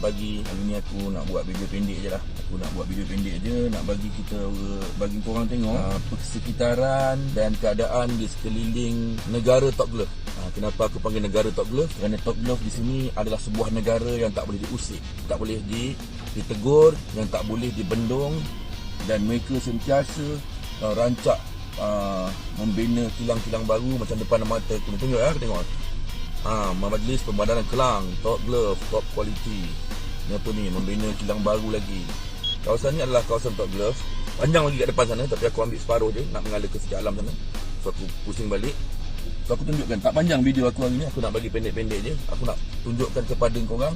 bagi, hari ni aku nak buat video pendek je lah. Aku nak buat video pendek je, nak bagi korang tengok persekitaran dan keadaan di sekeliling negara Top Glove. Kenapa aku panggil negara Top Glove? Kerana Top Glove di sini adalah sebuah negara yang tak boleh diusik, tak boleh ditegur, yang tak boleh dibendung, dan mereka sentiasa rancak membina kilang-kilang baru macam depan mata aku. Tengok ya, tengok. Majlis Pembadaran Kelang, Top Glove, Top Quality. Ni apa ni, membina kilang baru lagi. Kawasan ni adalah kawasan Top Glove. Panjang lagi kat depan sana, tapi aku ambil separuh je nak mengalir ke sejak alam sana. So aku pusing balik. So aku tunjukkan, tak panjang video aku hari ni, aku nak bagi pendek-pendek je. Aku nak tunjukkan kepada korang,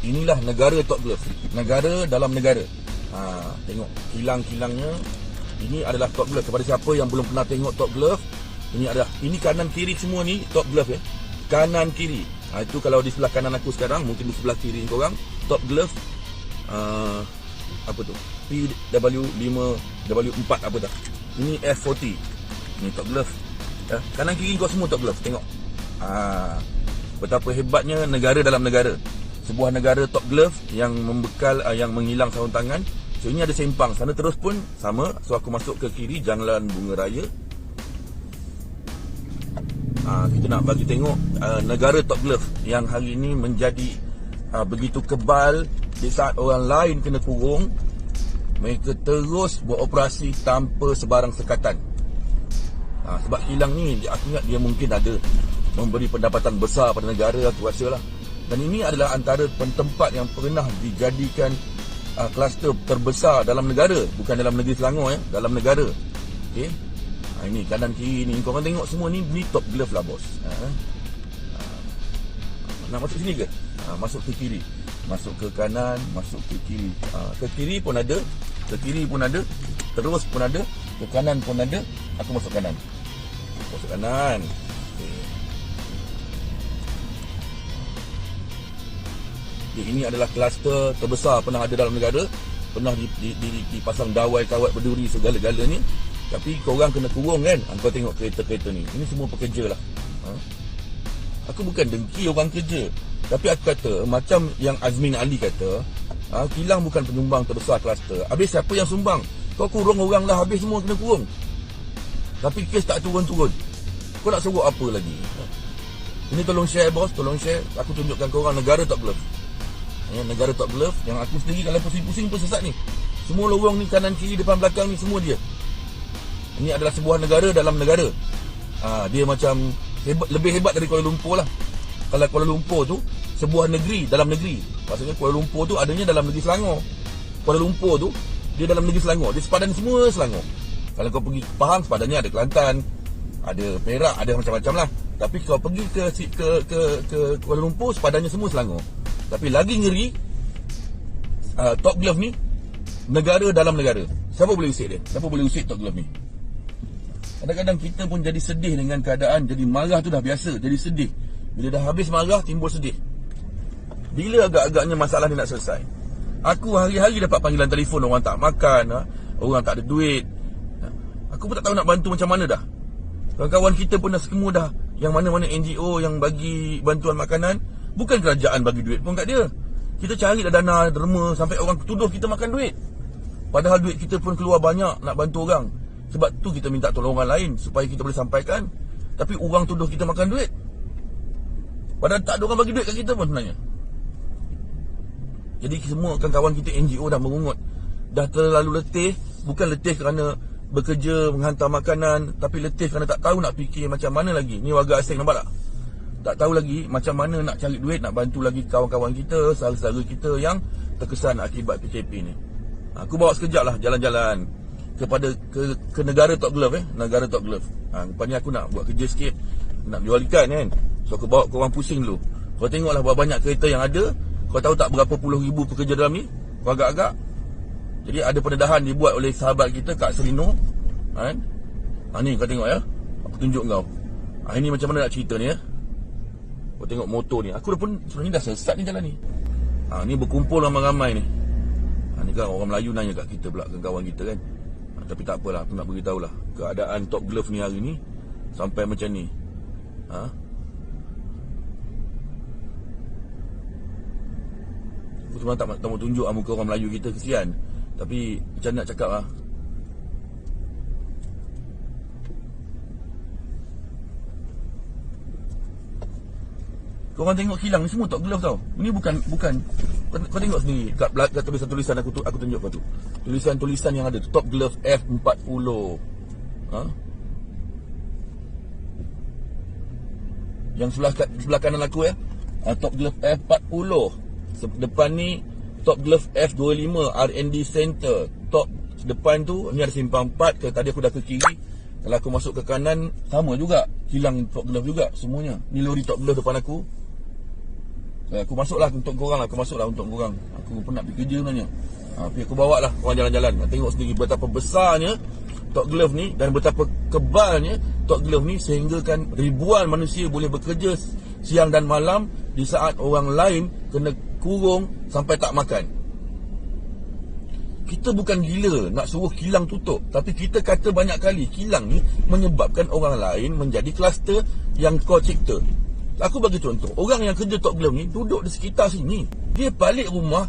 inilah negara Top Glove. Negara dalam negara. Tengok kilang-kilangnya. Ini adalah Top Glove. Kepada siapa yang belum pernah tengok Top Glove, ini kanan kiri semua ni Top Glove ya. Kanan kiri. Itu kalau di sebelah kanan aku sekarang, mungkin di sebelah kiri korang Top Glove apa tu? PW5W4 apa dah. Ini F40. Ini Top Glove. Kanan kiri kau semua Top Glove. Tengok. Betapa hebatnya negara dalam negara. Sebuah negara Top Glove yang membekal yang menghilang sarung tangan. So ini ada sempang. Sana terus pun sama. So aku masuk ke kiri, Jalan Bunga Raya. Kita nak bagi tengok negara Top Glove yang hari ini menjadi begitu kebal. Di saat orang lain kena kurung, mereka terus beroperasi tanpa sebarang sekatan. Sebab kilang ni aku ingat dia mungkin ada memberi pendapatan besar pada negara, aku rasa lah. Dan ini adalah antara tempat yang pernah dijadikan kluster terbesar dalam negara. Bukan dalam negeri Selangor ya, dalam negara. Okay. Ini kanan kiri ni, korang tengok semua ni Top Glove lah bos. Nak masuk sini ke? Masuk ke kiri. Masuk ke kanan, masuk ke kiri. Ke kiri pun ada, ke kiri pun ada, terus pun ada, ke kanan pun ada. Aku masuk kanan. Masuk kanan. Okay. Ini adalah kluster terbesar pernah ada dalam negara. Pernah dipasang dawai kawat berduri segala-galanya. Tapi korang kena kurung kan. Kau tengok kereta-kereta ni, ini semua pekerja lah. Aku bukan dengki orang kerja, tapi aku kata macam yang Azmin Ali kata, kilang bukan penyumbang terbesar kluster. Habis siapa yang sumbang? Kau kurung orang lah, habis semua kena kurung. Tapi kes tak turun-turun. Kau nak suruh apa lagi? Ini tolong share bos, tolong share. Aku tunjukkan korang negara Top Glove. Negara Top Glove yang aku sendiri kalau pusing-pusing pun sesat ni. Semua lorong ni, kanan kiri depan belakang ni, semua dia. Ini adalah sebuah negara dalam negara. Dia macam lebih hebat dari Kuala Lumpur lah. Kalau Kuala Lumpur tu sebuah negeri dalam negeri. Maksudnya Kuala Lumpur tu adanya dalam negeri Selangor. Kuala Lumpur tu dia dalam negeri Selangor. Dia sepadan semua Selangor. Kalau kau pergi Pahang, sepadannya ada Kelantan, ada Perak, ada macam-macam lah. Tapi kau pergi ke Kuala Lumpur, sepadannya semua Selangor. Tapi lagi ngeri, Top Glove ni negara dalam negara. Siapa boleh usik dia? Siapa boleh usik Top Glove ni? Kadang-kadang kita pun jadi sedih dengan keadaan. Jadi marah tu dah biasa, jadi sedih. Bila dah habis marah, timbul sedih. Bila agak-agaknya masalah ni nak selesai? Aku hari-hari dapat panggilan telefon, orang tak makan, orang tak ada duit. Aku pun tak tahu nak bantu macam mana dah. Kawan-kawan kita pun dah semua dah, yang mana-mana NGO yang bagi bantuan makanan, bukan kerajaan bagi duit pun kat dia. Kita cari dah dana derma sampai orang tuduh kita makan duit. Padahal duit kita pun keluar banyak nak bantu orang. Sebab tu kita minta tolong orang lain supaya kita boleh sampaikan. Tapi orang tuduh kita makan duit. Padahal tak ada orang bagi duit kat kita pun sebenarnya. Jadi semua kawan-kawan kita NGO dah merungut. Dah terlalu letih. Bukan letih kerana bekerja menghantar makanan, tapi letih kerana tak tahu nak fikir macam mana lagi. Ni warga asing, nampak tak? Tak tahu lagi macam mana nak cari duit, nak bantu lagi kawan-kawan kita, saudara-saudara kita yang terkesan akibat PKP ni. Aku bawa sekejap lah jalan-jalan kepada ke negara Top Glove negara Top Glove. Lepas ni aku nak buat kerja sikit, nak jual ikan kan. So aku bawa korang pusing dulu. Kau tengoklah berapa banyak kereta yang ada. Kau tahu tak berapa puluh ribu pekerja dalam ni? Kau agak-agak. Jadi ada pendedahan dibuat oleh sahabat kita Kak Serino kan. Ni kau tengok ya. Aku tunjuk kau. Ini macam mana nak cerita ni ya. Kau tengok motor ni. Aku pun sebenarnya dah sesat ni jalan ni. Ni berkumpul ramai-ramai ni. Ni kan orang Melayu nanya kat kita pula, kawan kita kan. Tapi tak apalah, aku nak beritahu lah keadaan Top Glove ni hari ni sampai macam ni. Aku sebenarnya tak mau tunjuk muka orang Melayu kita, kesian. Tapi macam nak cakap lah, korang tengok kilang ni semua top glove tau. Ini bukan kau tengok sendiri kat tulisan aku tunjuk kau tu. Tulisan yang ada tu, top glove F40. Ha? Yang sebelah kanan aku top glove F40. Depan ni top glove F25 R&D Center. Top depan tu ni ada simpang 4. Tadi aku dah ke kiri. Kalau aku masuk ke kanan, sama juga, kilang top glove juga semuanya. Ni lori top glove depan aku. Aku masuklah untuk korang. Aku penat pergi kerja sebenarnya. Tapi aku bawa lah korang jalan-jalan. Tengok sendiri betapa besarnya top glove ni dan betapa kebalnya top glove ni, sehingga kan ribuan manusia boleh bekerja siang dan malam di saat orang lain kena kurung sampai tak makan. Kita bukan gila nak suruh kilang tutup, tapi kita kata banyak kali kilang ni menyebabkan orang lain menjadi kluster yang kau cipta. Aku bagi contoh, orang yang kerja top glove ni duduk di sekitar sini. Dia balik rumah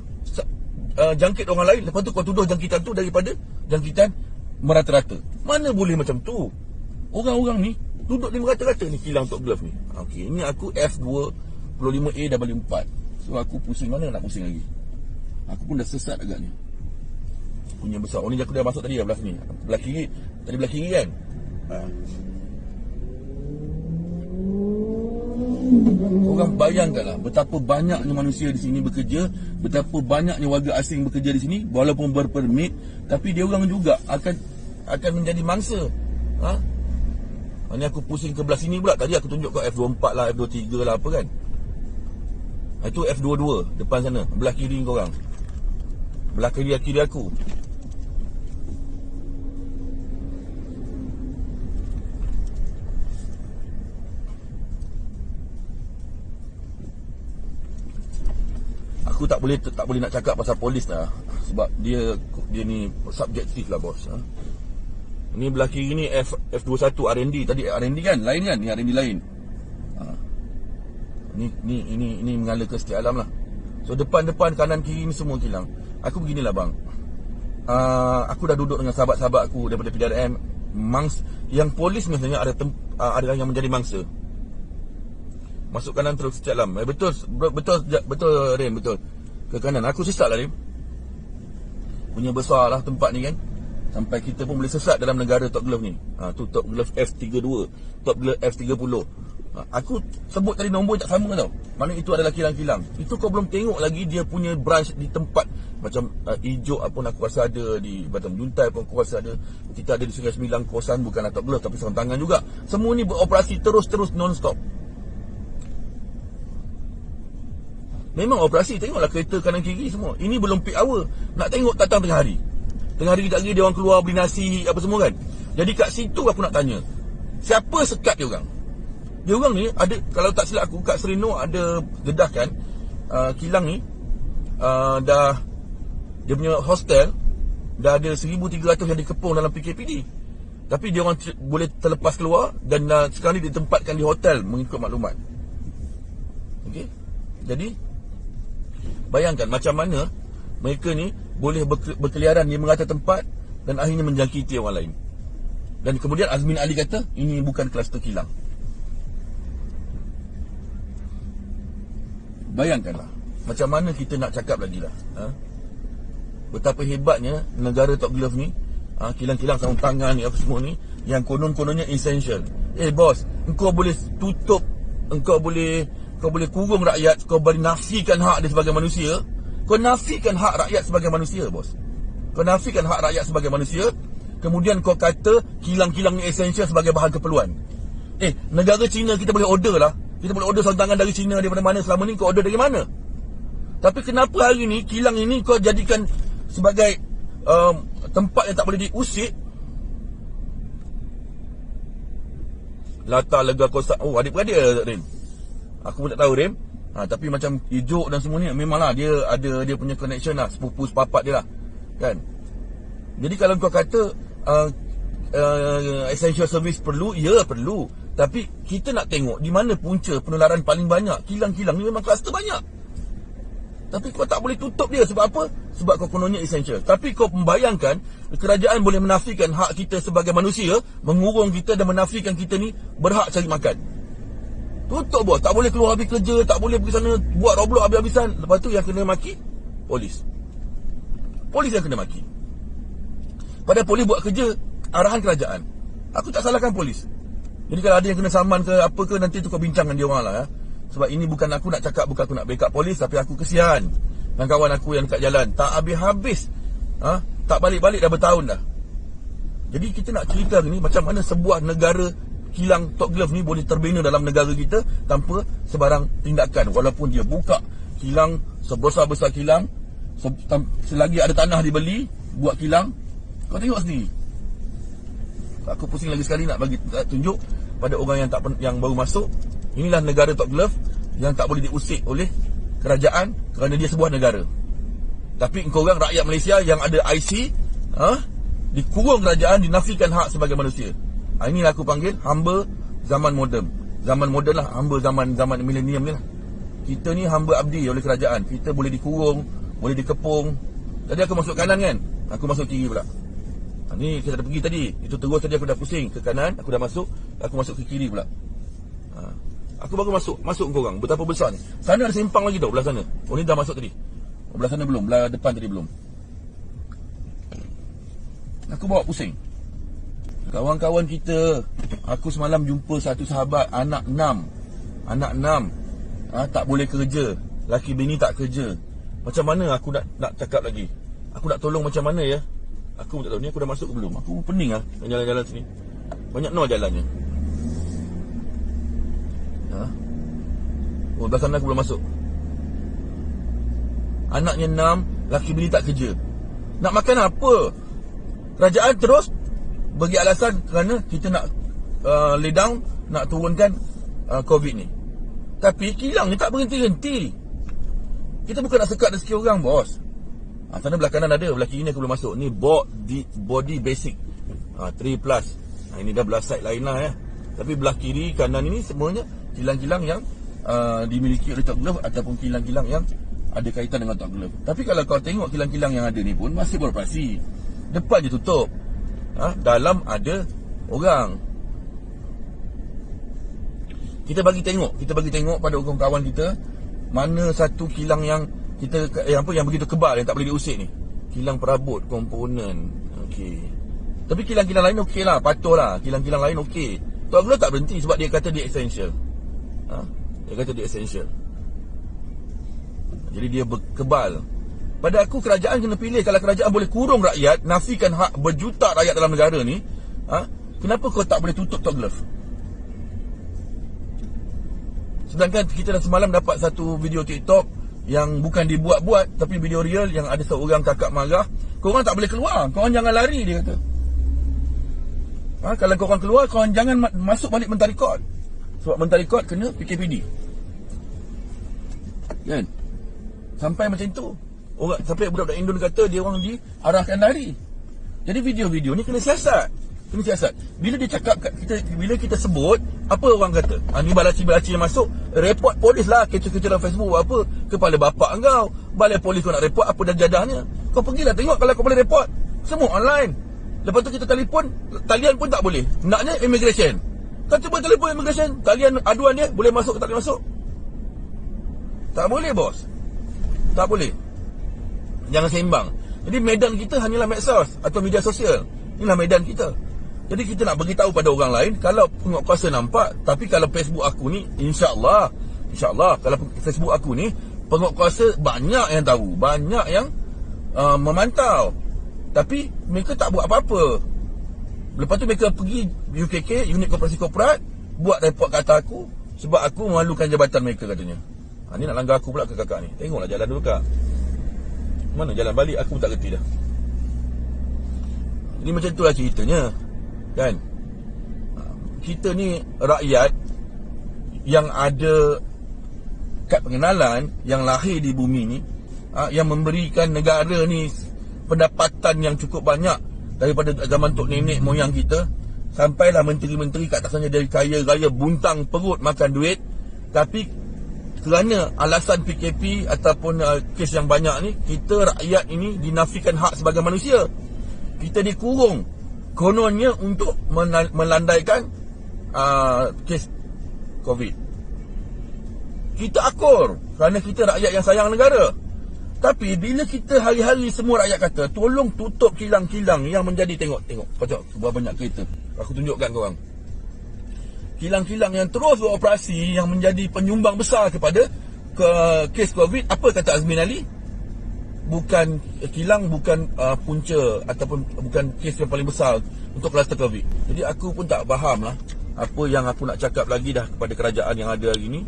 jangkit orang lain, lepas tu kau tuduh jangkitan tu daripada jangkitan merata-rata. Mana boleh macam tu? Orang-orang ni duduk di merata-rata ni, kilang top glove ni. Okey, ini aku F25AW4. So aku pusing, mana nak pusing lagi? Aku pun dah sesat agaknya. Punya besar. Oh ni aku dah masuk tadi belah sini. Belah kiri. Tadi belah kiri kan? Orang bayangkanlah betapa banyaknya manusia di sini bekerja, betapa banyaknya warga asing bekerja di sini walaupun berpermit, tapi dia orang juga akan menjadi mangsa. Ni aku pusing ke belah sini pula. Tadi aku tunjuk kau F24 lah, F23 lah apa kan. Itu F22 depan sana, belah kiri korang. Belah kiri aku. Aku tak boleh nak cakap pasal polis lah, sebab dia ni subjektif lah bos. Ni belah kiri ni F21 R&D. Tadi R&D kan? Lain kan? Ni R&D lain. Ini mengalir ke setiap alam lah. So depan, kanan, kiri ni semua kilang. Aku beginilah bang. Aku dah duduk dengan sahabat-sahabat aku daripada PDRM. Yang polis misalnya ada yang menjadi mangsa. Masuk kanan terus setiap alam. Betul Rim, betul. Ke kanan. Aku sesat lah Rim. Punya besar lah tempat ni kan. Sampai kita pun boleh sesat dalam negara top glove ni. Tu top glove F32, top glove F30. Aku sebut tadi nombor tak sama tau. Mana itu adalah kilang-kilang. Itu kau belum tengok lagi dia punya branch di tempat macam Ijuk pun aku rasa ada, di Batam Juntai pun aku rasa ada. Kita ada di Sungai Sembilan kawasan bukan top glove tapi sarung tangan juga. Semua ni beroperasi terus non-stop. Memang operasi. Tengoklah kereta kanan kiri semua. Ini belum peak hour. Nak tengok datang tengah hari. Tengah hari kejap lagi dia orang keluar beli nasi apa semua kan. Jadi kat situ aku nak tanya, siapa sekat dia orang? Dia orang ni ada, kalau tak silap aku kat Serino ada dedah kan, kilang ni dah, dia punya hostel dah ada 1,300 yang dikepung dalam PKPD. Tapi dia orang boleh terlepas keluar dan sekarang ni ditempatkan di hotel mengikut maklumat. Okey. Jadi bayangkan macam mana mereka ni boleh berkeliaran di merata tempat dan akhirnya menjangkiti orang lain. Dan kemudian Azmin Ali kata ini bukan kluster kilang. Bayangkanlah macam mana kita nak cakap lagi lah. Betapa hebatnya negara top glove ni. Kilang-kilang sarung tangan ni apa semua ni yang konon-kononnya essential. Bos, engkau boleh tutup, engkau boleh kurung rakyat, kau boleh nafikan hak dia sebagai manusia. Kau nafikan hak rakyat sebagai manusia bos. Kau nafikan hak rakyat sebagai manusia. Kemudian kau kata kilang-kilang ni essential sebagai bahan keperluan. Negara China kita boleh order lah. Kita boleh order sarung tangan dari China daripada mana selama ni kau order dari mana. Tapi kenapa hari ni kilang ini kau jadikan sebagai tempat yang tak boleh diusik? Latar lega kosak. Oh, adik-beradik Rim. Aku pun tak tahu Rim. Tapi macam Ijuk dan semua ni memanglah dia ada dia punya connection lah, sepupu sepapat dia lah kan. Jadi kalau kau kata essential service perlu, ya perlu. Tapi kita nak tengok di mana punca penularan paling banyak. Kilang-kilang ni memang kluster banyak. Tapi kau tak boleh tutup dia. Sebab apa? Sebab kau kononnya essential. Tapi kau membayangkan kerajaan boleh menafikan hak kita sebagai manusia, mengurung kita dan menafikan kita ni berhak cari makan. Tutup bos. Tak boleh keluar habis kerja, tak boleh pergi sana buat Roblox habis-habisan. Lepas tu yang kena maki polis. Polis yang kena maki. Padahal polis buat kerja arahan kerajaan. Aku tak salahkan polis. Jadi kalau ada yang kena saman ke apa ke, nanti tu kau bincang dengan dia orang lah ya. Sebab ini bukan aku nak cakap, bukan aku nak backup polis, tapi aku kesian dengan kawan aku yang dekat jalan. Tak habis-habis, tak balik-balik dah bertahun dah. Jadi kita nak cerita ni macam mana sebuah negara kilang Top Glove ni boleh terbina dalam negara kita tanpa sebarang tindakan. Walaupun dia buka kilang sebesar-besar kilang, selagi ada tanah dibeli buat kilang. Kau tengok sendiri. Aku pusing lagi sekali nak bagi tunjuk pada orang yang baru masuk. Inilah negara Top Glove yang tak boleh diusik oleh kerajaan kerana dia sebuah negara. Tapi engkau orang rakyat Malaysia yang ada IC, dikurung kerajaan, dinafikan hak sebagai manusia. Inilah aku panggil hamba zaman moden. Zaman moden lah, hamba zaman milenium ni lah. Kita ni hamba abdi oleh kerajaan. Kita boleh dikurung, boleh dikepung. Tadi aku masuk kanan kan, aku masuk kiri pula. Ni kita dah pergi tadi. Itu terus tadi aku dah pusing ke kanan, aku dah masuk, aku masuk ke kiri pula. Aku baru masuk korang. Betapa besar ni. Sana ada simpang lagi tau, belah sana. Oh ni dah masuk tadi. Belah sana belum, belah depan tadi belum. Aku bawa pusing. Kawan-kawan kita, aku semalam jumpa satu sahabat, anak 6. Tak boleh kerja. Laki bini tak kerja. Macam mana aku nak cakap lagi? Aku nak tolong macam mana ya? Aku tak tahu, ni aku dah masuk ke belum? Aku pening lah jalan-jalan sini. Banyak no jalannya. Oh, belah sana aku belum masuk. Anaknya 6, laki bini tak kerja. Nak makan apa? Kerajaan terus bagi alasan kerana kita nak lay down, nak turunkan COVID ni. Tapi kilang ni tak berhenti-henti. Kita bukan nak sekat rezeki orang, bos. Sana belah kanan ada, belah kiri ni aku belum masuk. Ni body basic 3+. Ini dah belah side lain lah ya. Tapi belah kiri, kanan ini semuanya kilang-kilang yang dimiliki oleh Top Glove ataupun kilang-kilang yang ada kaitan dengan Top Glove. Tapi kalau kau tengok kilang-kilang yang ada ni pun masih beroperasi. Depan je tutup. Dalam ada orang. Kita bagi tengok pada orang kawan kita mana satu kilang yang yang begitu kebal, yang tak boleh diusik ni. Kilang perabot, komponen. Okey. Tapi kilang-kilang lain okey lah, patuh lah. Kilang-kilang lain okey. Top Glove tak berhenti sebab dia kata dia essential. Dia kata dia essential. Jadi dia berkebal. Pada aku kerajaan kena pilih. Kalau kerajaan boleh kurung rakyat, nafikan hak berjuta rakyat dalam negara ni, kenapa kau tak boleh tutup Top Glove? Sedangkan kita dah semalam dapat satu video TikTok yang bukan dibuat-buat, tapi video real yang ada seorang kakak marah. Korang tak boleh keluar, korang jangan lari, dia kata. Kalau korang keluar, korang jangan masuk balik Mentari Court. Sebab Mentari Court kena PKPD. Kan? Sampai macam tu. Sampai budak-budak Indon kata dia orang diarahkan lari. Jadi video-video ni kena siasat. Bila dia cakap bila kita sebut, apa orang kata? Ni balaci-balaci yang masuk, report polis lah, kecoh-kecoh dalam Facebook apa. Kepala bapak kau. Balai polis kau nak report, apa dah jadahnya? Kau pergilah tengok kalau kau boleh report. Semua online. Lepas tu kita telefon, talian pun tak boleh. Naknya immigration. Kau cuba telefon immigration, talian aduan dia, boleh masuk ke tak boleh masuk? Tak boleh, bos. Tak boleh. Jangan seimbang. Jadi medan kita hanyalah medsos atau media sosial. Inilah medan kita. Jadi kita nak beritahu pada orang lain, kalau penguatkuasa nampak, tapi kalau Facebook aku ni, insya-Allah, kalau Facebook aku ni, penguatkuasa banyak yang tahu, banyak yang memantau. Tapi mereka tak buat apa-apa. Lepas tu mereka pergi UKK, Unit Koperasi Korporat, buat report kata aku sebab aku memalukan jabatan mereka katanya. Ni nak langgar aku pula ke kakak ni. Tengoklah jalan dulu kak. Mana jalan balik aku tak kerti dah. Jadi macam itulah ceritanya. Kan? Kita ni rakyat yang ada kad pengenalan, yang lahir di bumi ni, yang memberikan negara ni pendapatan yang cukup banyak daripada zaman tok nenek moyang kita. Sampailah menteri-menteri kat atasnya dari kaya raya, buntang perut makan duit. Tapi kerana alasan PKP ataupun kes yang banyak ni, kita rakyat ini dinafikan hak sebagai manusia. Kita dikurung kononnya untuk melandaikan kes COVID. Kita akur kerana kita rakyat yang sayang negara. Tapi bila kita hari-hari semua rakyat kata tolong tutup kilang-kilang yang menjadi, tengok kau tengok berapa banyak kereta. Aku tunjukkan korang. Kilang-kilang yang terus beroperasi yang menjadi penyumbang besar kepada kes COVID. Apa kata Azmin Ali? Bukan kilang, bukan punca ataupun bukan kes yang paling besar untuk kluster COVID. Jadi aku pun tak faham lah apa yang aku nak cakap lagi dah kepada kerajaan yang ada hari ni.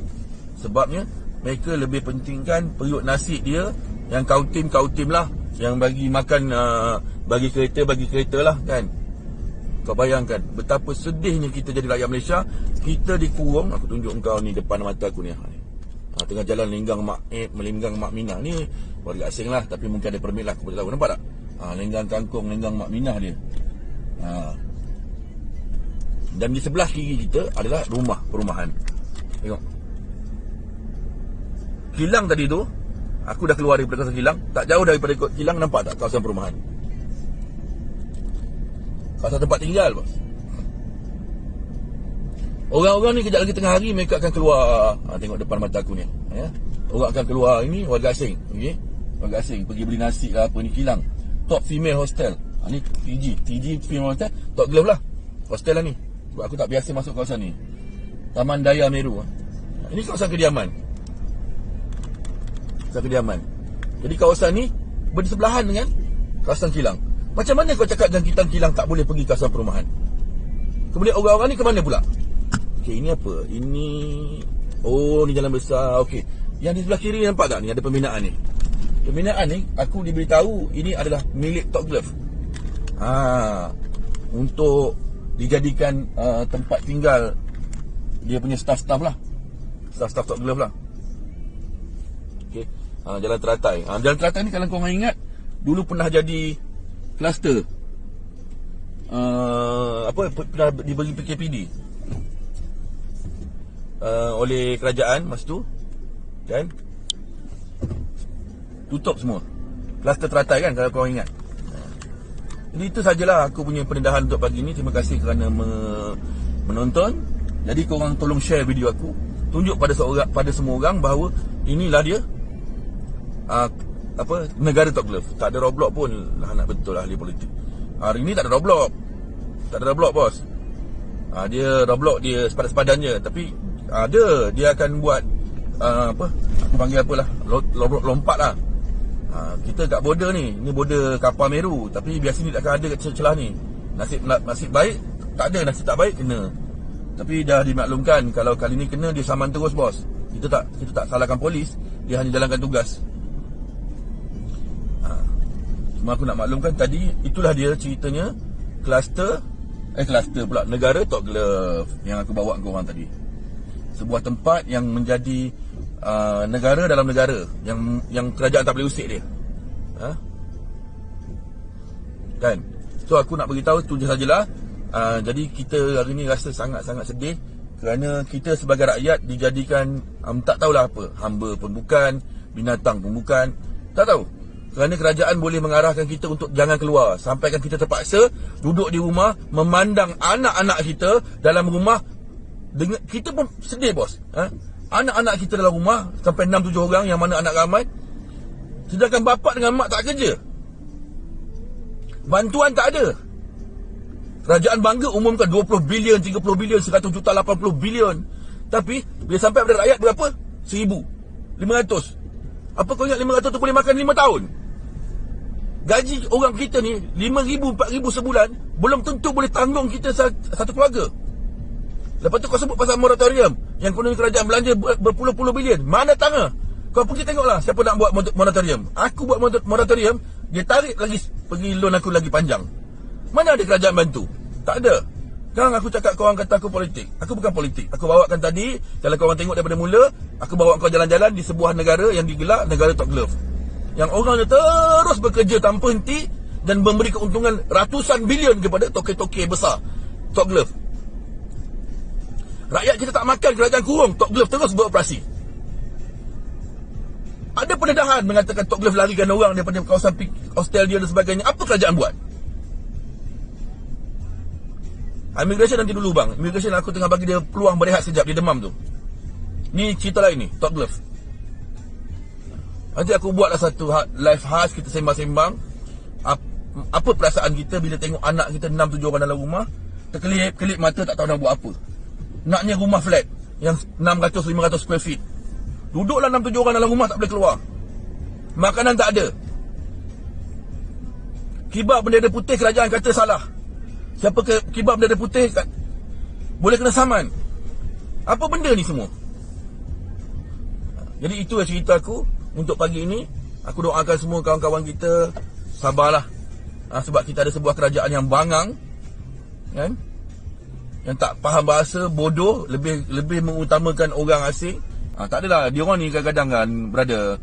Sebabnya mereka lebih pentingkan periuk nasi dia, yang kautim lah, yang bagi makan, bagi kereta lah kan. Kau bayangkan betapa sedihnya kita jadi rakyat Malaysia. Kita dikurung. Aku tunjuk kau ni depan mata aku ni. Tengah jalan melinggang Mak Minah ni, warga asing lah, tapi mungkin ada permit lah, aku tak tahu. Nampak tak? Lenggang kangkung, lenggang Mak Minah dia. Dan di sebelah kiri kita adalah perumahan. Tengok kilang tadi tu, aku dah keluar daripada kawasan kilang. Tak jauh daripada kilang, nampak tak kawasan perumahan, kawasan tempat tinggal bos. Orang-orang ni kejap lagi tengah hari mereka akan keluar. Tengok depan mata aku ni ya. Orang akan keluar, ini warga asing, okay? Warga asing pergi beli nasi lah apa ni, kilang. Top female hostel. Ni TG female hostel, Top Glove lah hostel lah ni. Sebab aku tak biasa masuk kawasan ni. Taman Daya Meru. Ini kawasan kediaman. Jadi kawasan ni bersebelahan dengan kawasan kilang. Macam mana kau cakap dengan kilang tak boleh pergi kawasan perumahan? Kemudian orang-orang ni ke mana pula? Okey, ini apa? Ini ni jalan besar. Okey. Yang di sebelah kiri nampak tak ni ada pembinaan ni. Pembinaan ni aku diberitahu ini adalah milik Top Glove. Untuk dijadikan tempat tinggal dia punya staff-staff lah. Staff Top Glove lah. Okey. Jalan Teratai. Jalan Teratai ni kalau korang ingat dulu pernah jadi kluster. Pernah diberi PKPD oleh kerajaan masa tu, kan? Tutup semua kluster Teratai kan, kalau korang ingat. Jadi itu sajalah aku punya pendedahan untuk pagi ni. Terima kasih kerana menonton. Jadi korang tolong share video aku, tunjuk pada semua orang bahawa inilah dia negara Top Glove. Tak ada Roblox pun lah, nak betul lah ahli politik. Hari ni tak ada Roblox bos. Dia Roblox dia sepadan-sepadan je, tapi dia akan buat aku panggil apalah, lompat lah. Kita kat border ni border kapal Meru, tapi biasa ni takkan ada celah ni. Nasib baik tak ada, nasib tak baik kena. Tapi dah dimaklumkan kalau kali ni kena, dia saman terus bos. Kita tak salahkan polis, dia hanya jalankan tugas. Cuma aku nak maklumkan tadi, itulah dia ceritanya kluster pula, negara Top Glove yang aku bawa ke orang tadi. Sebuah tempat yang menjadi negara dalam negara, yang kerajaan tak boleh usik dia. Kan? So aku nak beritahu tu je sajalah. Jadi kita hari ni rasa sangat-sangat sedih kerana kita sebagai rakyat dijadikan tak tahulah apa, hamba pun bukan, binatang pun bukan, tak tahu. Kerana kerajaan boleh mengarahkan kita untuk jangan keluar, sampaikan kita terpaksa duduk di rumah memandang anak-anak kita dalam rumah. Kita pun sedih bos. Anak-anak kita dalam rumah sampai 6-7 orang, yang mana anak ramai, sedangkan bapak dengan mak tak kerja, bantuan tak ada. Kerajaan bangga umumkan 20 bilion, 30 bilion, 100 juta, 80 bilion. Tapi bila sampai pada rakyat berapa? 1,500. Apa kau ingat 500 tu boleh makan 5 tahun? Gaji orang kita ni 5,000, 4,000 sebulan belum tentu boleh tanggung kita satu keluarga. Lepas tu kau sebut pasal moratorium, yang kononnya kerajaan belanja berpuluh-puluh bilion. Mana tanga? Kau pergi tengoklah siapa nak buat moratorium. Aku buat moratorium, dia tarik lagi, pergi loan aku lagi panjang. Mana ada kerajaan bantu? Tak ada. Sekarang aku cakap, korang kata aku politik. Aku bukan politik. Aku bawakan tadi, kalau korang tengok daripada mula, aku bawa kau jalan-jalan di sebuah negara yang digelar negara Top Glove, yang orangnya terus bekerja tanpa henti dan memberi keuntungan ratusan bilion kepada toke-toke besar Top Glove. Rakyat kita tak makan, kerajaan kurung, Top Glove terus beroperasi. Ada pendedahan mengatakan Tok Glove larikan orang daripada kawasan hostel dia dan sebagainya. Apa kerajaan buat? Immigration nanti dulu bang. Immigration aku tengah bagi dia peluang berehat sekejap. Dia demam tu. Ni cerita lain ni, Tok Glove. Nanti aku buatlah satu live khas, kita sembang-sembang. Apa perasaan kita bila tengok anak kita 6-7 orang dalam rumah, terkelip mata tak tahu nak buat apa. Naknya rumah flat yang 600-500 square feet. Duduklah 6-7 orang dalam rumah, tak boleh keluar. Makanan tak ada. Kibar bendera putih, kerajaan kata salah. Siapa kibar bendera putih boleh kena saman. Apa benda ni semua? Jadi itu cerita aku untuk pagi ini. Aku doakan semua kawan-kawan kita sabarlah. Sebab kita ada sebuah kerajaan yang bangang, kan? Yang tak faham bahasa, bodoh, lebih mengutamakan orang asing. Tak adalah, dia orang ni kadang-kadang kan, brother,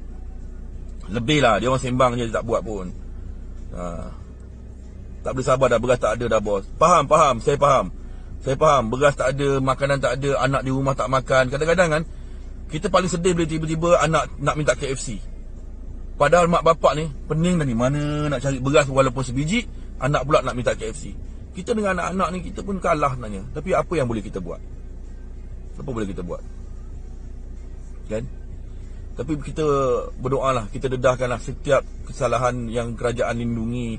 lebih lah, dia orang sembang je, tak buat pun. Tak boleh sabar dah, beras tak ada dah bos. Faham, saya faham, beras tak ada, makanan tak ada, anak di rumah tak makan. Kadang-kadang kan, kita paling sedih bila tiba-tiba anak nak minta KFC. Padahal mak bapak ni pening dah ni, mana nak cari beras walaupun sebiji, anak pula nak minta KFC. Kita dengan anak-anak ni, kita pun kalah sebenarnya. Tapi apa yang boleh kita buat? Apa boleh kita buat? Kan? Tapi kita berdoalah, kita dedahkanlah setiap kesalahan yang kerajaan lindungi,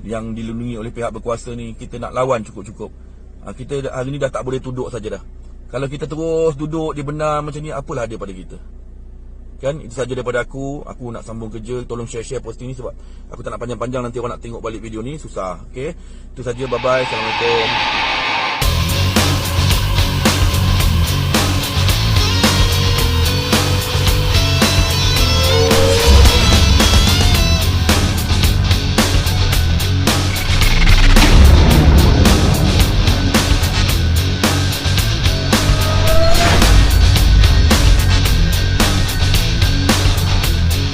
yang dilindungi oleh pihak berkuasa ni, kita nak lawan cukup-cukup. Kita hari ni dah tak boleh duduk saja dah. Kalau kita terus duduk dia benar macam ni, apalah dia pada kita? Kan? Itu saja daripada aku. Aku nak sambung kerja. Tolong share posting ni sebab aku tak nak panjang-panjang, nanti orang nak tengok balik video ni susah. Okay? Itu saja, bye-bye. Assalamualaikum.